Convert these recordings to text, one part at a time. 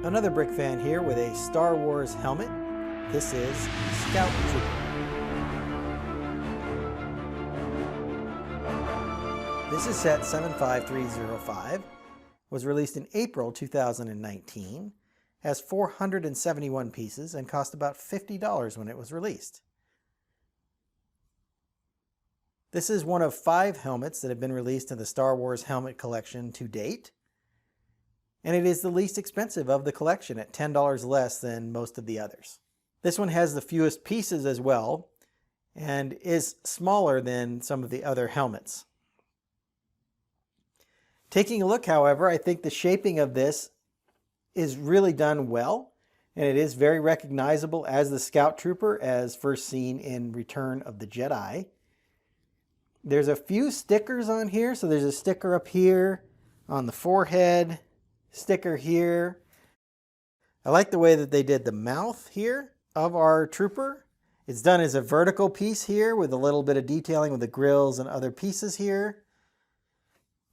Another Brick fan here with a Star Wars helmet. This is Scout Trooper. This is set 75305, was released in April 2019, has 471 pieces, and cost about $50 when it was released. This is one of 5 helmets that have been released in the Star Wars helmet collection to date. And it is the least expensive of the collection at $10 less than most of the others. This one has the fewest pieces as well and is smaller than some of the other helmets. Taking a look, however, I think the shaping of this is really done well, and it is very recognizable as the Scout Trooper as first seen in Return of the Jedi. There's a few stickers on here, so there's a sticker up here on the forehead, sticker here. I like the way that they did the mouth here of our trooper. It's done as a vertical piece here with a little bit of detailing with the grills and other pieces here.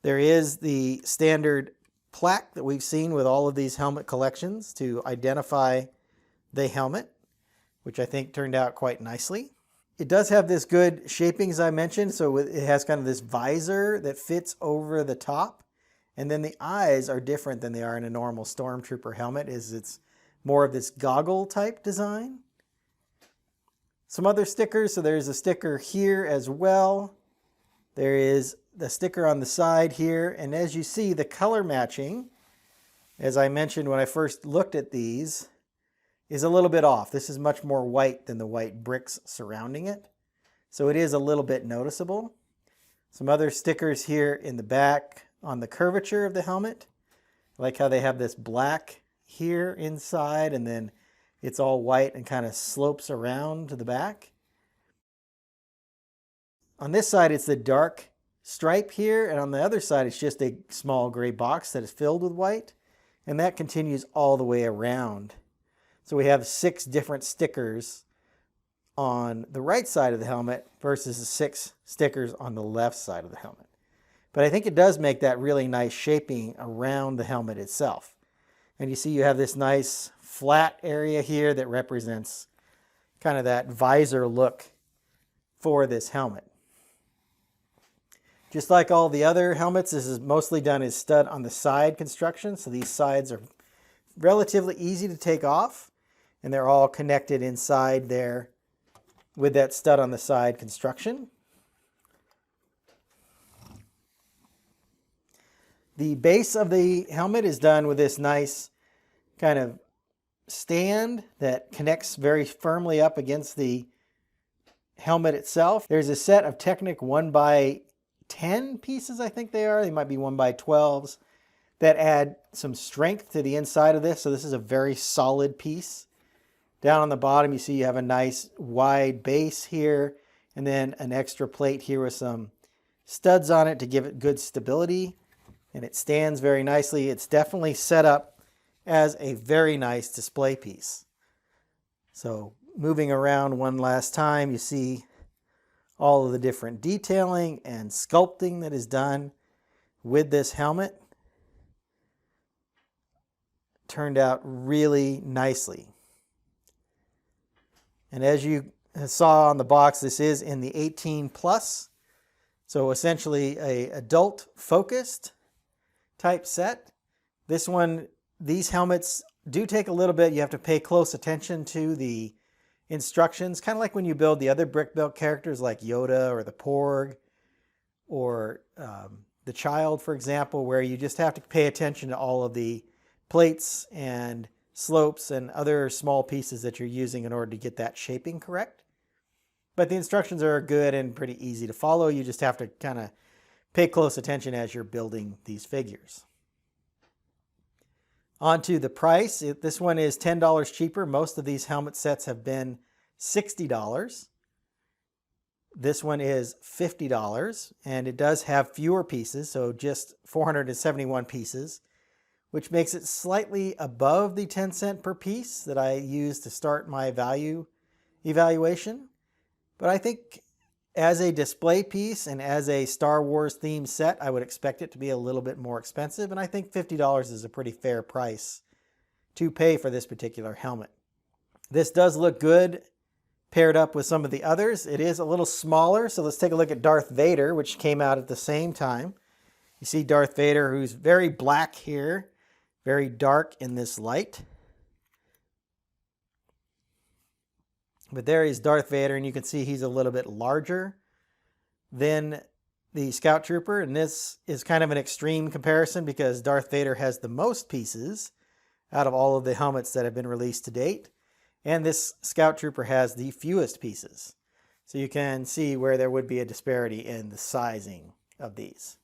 There is the standard plaque that we've seen with all of these helmet collections to identify the helmet, which I think turned out quite nicely. It does have this good shaping, as I mentioned, so it has kind of this visor that fits over the top. And then the eyes are different than they are in a normal Stormtrooper helmet, it's more of this goggle type design. Some other stickers, so there's a sticker here as well. There is the sticker on the side here, and as you see, the color matching, as I mentioned when I first looked at these, is a little bit off. This is much more white than the white bricks surrounding it. So it is a little bit noticeable. Some other stickers here in the back on the curvature of the helmet. I like how they have this black here inside and then it's all white and kind of slopes around to the back. On this side it's the dark stripe here, and on the other side it's just a small gray box that is filled with white, and that continues all the way around. So we have 6 different stickers on the right side of the helmet versus the 6 stickers on the left side of the helmet. But I think it does make that really nice shaping around the helmet itself. And you see you have this nice flat area here that represents kind of that visor look for this helmet. Just like all the other helmets, this is mostly done as stud on the side construction. So these sides are relatively easy to take off, and they're all connected inside there with that stud on the side construction. The base of the helmet is done with this nice kind of stand that connects very firmly up against the helmet itself. There's a set of Technic 1x10 pieces, I think they are. They might be 1x12s that add some strength to the inside of this. So this is a very solid piece. Down on the bottom, you see you have a nice wide base here, and then an extra plate here with some studs on it to give it good stability. And it stands very nicely. It's definitely set up as a very nice display piece. So moving around one last time, you see all of the different detailing and sculpting that is done with this helmet. Turned out really nicely. And as you saw on the box, this is in the 18 plus. So essentially a adult focused type set. This one, these helmets do take a little bit. You have to pay close attention to the instructions, kind of like when you build the other brick built characters like Yoda or the Porg or the Child, for example, where you just have to pay attention to all of the plates and slopes and other small pieces that you're using in order to get that shaping correct. But the instructions are good and pretty easy to follow. You just have to kind of pay close attention as you're building these figures. On to the price. This one is $10 cheaper. Most of these helmet sets have been $60. This one is $50, and it does have fewer pieces, so just 471 pieces, which makes it slightly above the 10 cent per piece that I use to start my value evaluation. But I think as a display piece and as a Star Wars themed set, I would expect it to be a little bit more expensive, and I think $50 is a pretty fair price to pay for this particular helmet. This does look good paired up with some of the others. It is a little smaller, so let's take a look at Darth Vader, which came out at the same time. You see Darth Vader, who's very black here, very dark in this light. But there is Darth Vader, and you can see he's a little bit larger than the Scout Trooper, and this is kind of an extreme comparison because Darth Vader has the most pieces out of all of the helmets that have been released to date, and this Scout Trooper has the fewest pieces. So you can see where there would be a disparity in the sizing of these.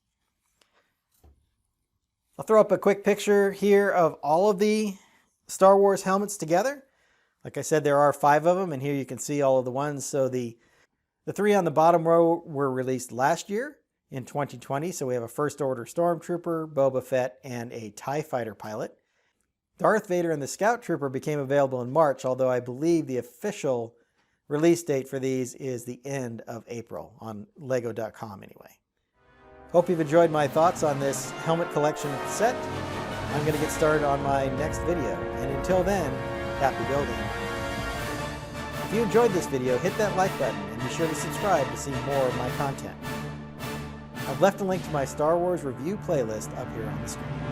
I'll throw up a quick picture here of all of the Star Wars helmets together. Like I said, there are 5 of them, and here you can see all of the ones. So the 3 on the bottom row were released last year in 2020. So we have a First Order Stormtrooper, Boba Fett, and a TIE Fighter pilot. Darth Vader and the Scout Trooper became available in March, although I believe the official release date for these is the end of April on Lego.com anyway. Hope you've enjoyed my thoughts on this helmet collection set. I'm going to get started on my next video, and until then, happy building. If you enjoyed this video, hit that like button and be sure to subscribe to see more of my content. I've left a link to my Star Wars review playlist up here on the screen.